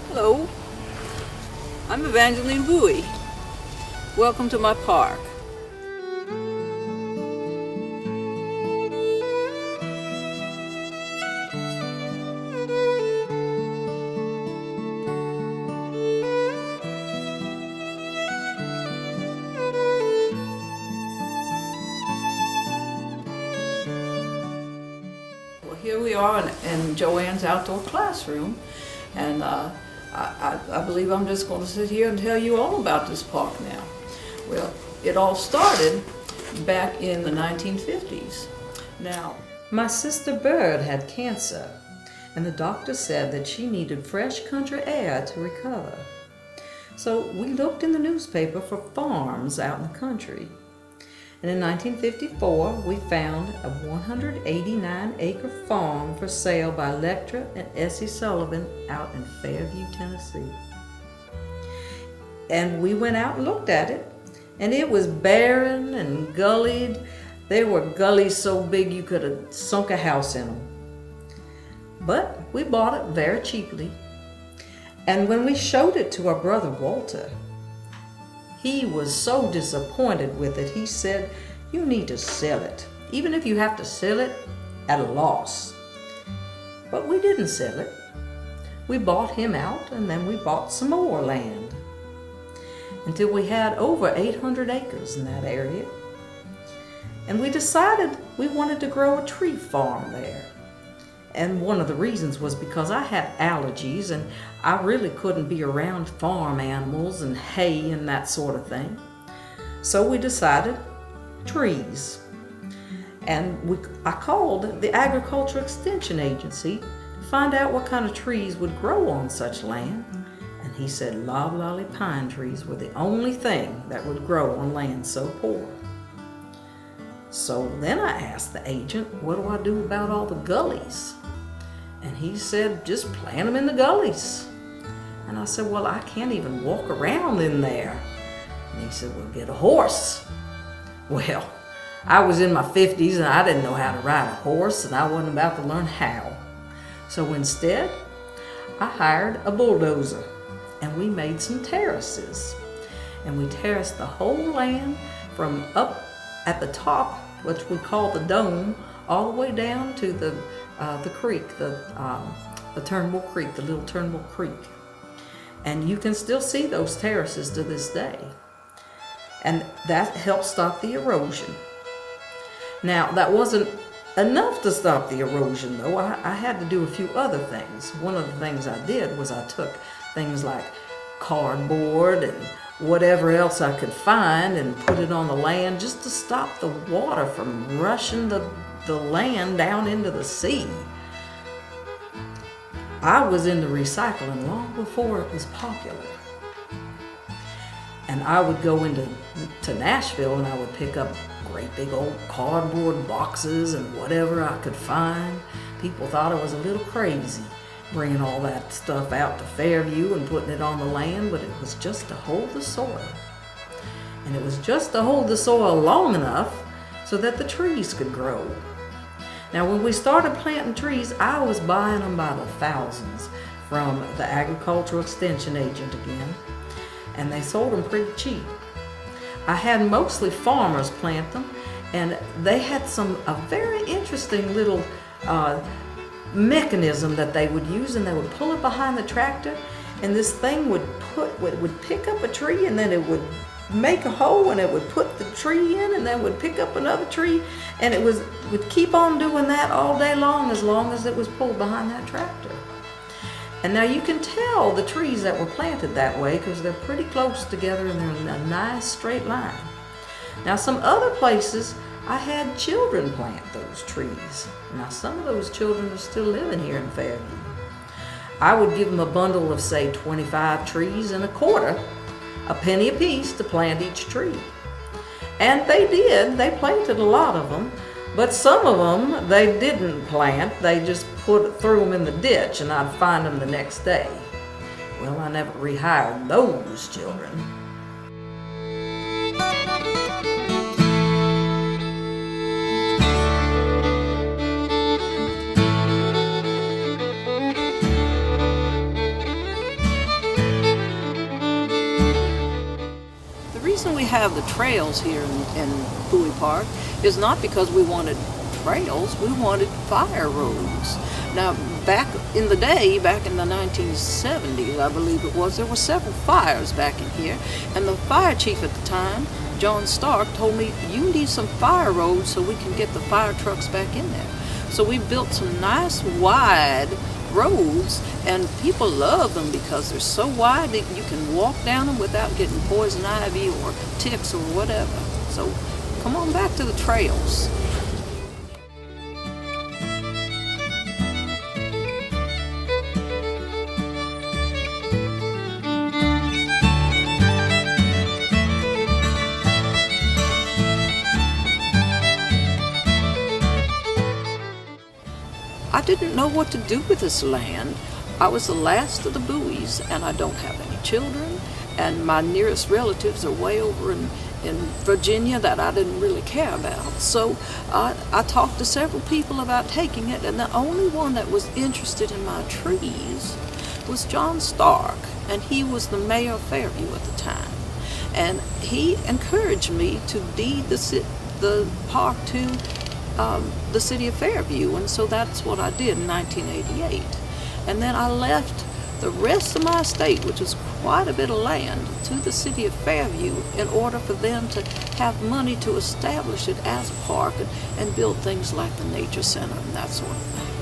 Hello, I'm Evangeline Bowie. Welcome to my park. Well, here we are in Joanne's outdoor classroom, and I believe I'm just going to sit here and tell you all about this park now. Well, it all started back in the 1950s. Now, my sister Bird had cancer, and the doctor said that she needed fresh country air to recover. So we looked in the newspaper for farms out in the country. And in 1954, we found a 189-acre farm for sale by Electra and Essie Sullivan out in Fairview, Tennessee. And we went out and looked at it, and it was barren and gullied. There were gullies so big you could have sunk a house in them. But we bought it very cheaply. And when we showed it to our brother Walter, he was so disappointed with it. He said, "You need to sell it, even if you have to sell it at a loss." But we didn't sell it. We bought him out, and then we bought some more land until we had over 800 acres in that area. And we decided we wanted to grow a tree farm there. And one of the reasons was because I had allergies and I really couldn't be around farm animals and hay and that sort of thing. So we decided trees. And I called the Agricultural Extension Agency to find out what kind of trees would grow on such land. And he said loblolly pine trees were the only thing that would grow on land so poor. So then I asked the agent, what do I do about all the gullies? And he said, just plant them in the gullies. And I said, well, I can't even walk around in there. And he said, well, get a horse. Well, I was in my 50s and I didn't know how to ride a horse, and I wasn't about to learn how. So instead, I hired a bulldozer, and we made some terraces. And we terraced the whole land from up at the top, which we call the dome, all the way down to the creek, the Turnbull Creek, the little Turnbull Creek. And you can still see those terraces to this day. And that helped stop the erosion. Now, that wasn't enough to stop the erosion, though. I had to do a few other things. One of the things I did was I took things like cardboard and whatever else I could find and put it on the land just to stop the water from rushing the land down into the sea. I was into recycling long before it was popular. And I would go to Nashville and I would pick up great big old cardboard boxes and whatever I could find. People thought I was a little crazy bringing all that stuff out to Fairview and putting it on the land, but it was just to hold the soil. And it was just to hold the soil long enough so that the trees could grow. Now, when we started planting trees, I was buying them by the thousands from the Agricultural Extension Agent again, and they sold them pretty cheap. I had mostly farmers plant them, and they had a very interesting little mechanism that they would use, and they would pull it behind the tractor, and this thing would pick up a tree, and then it would make a hole, and it would put the tree in, and then would pick up another tree, and it would keep on doing that all day long as it was pulled behind that tractor. And now you can tell the trees that were planted that way because they're pretty close together and they're in a nice straight line. Now, some other places I had children plant those trees. Now, some of those children are still living here in Fairview. I would give them a bundle of, say, 25 trees and a quarter, a penny apiece to plant each tree. And they did. They planted a lot of them, but some of them they didn't plant. They just threw them in the ditch, and I'd find them the next day. Well, I never rehired those children. have the trails here in Bowie Park is not because we wanted trails, we wanted fire roads. Now, back in the day, back in the 1970s, I believe it was, there were several fires back in here, and the fire chief at the time, John Stark, told me, you need some fire roads so we can get the fire trucks back in there. So we built some nice wide roads, and people love them because they're so wide that you can walk down them without getting poison ivy or ticks or whatever. So come on back to the trails. I didn't know what to do with this land. I was the last of the Bowies, and I don't have any children, and my nearest relatives are way over in Virginia that I didn't really care about. So I talked to several people about taking it, and the only one that was interested in my trees was John Stark, and he was the mayor of Fairview at the time. And he encouraged me to deed the park to the city of Fairview, and so that's what I did in 1988. And then I left the rest of my estate, which was quite a bit of land, to the city of Fairview in order for them to have money to establish it as a park and build things like the nature center and that sort of thing.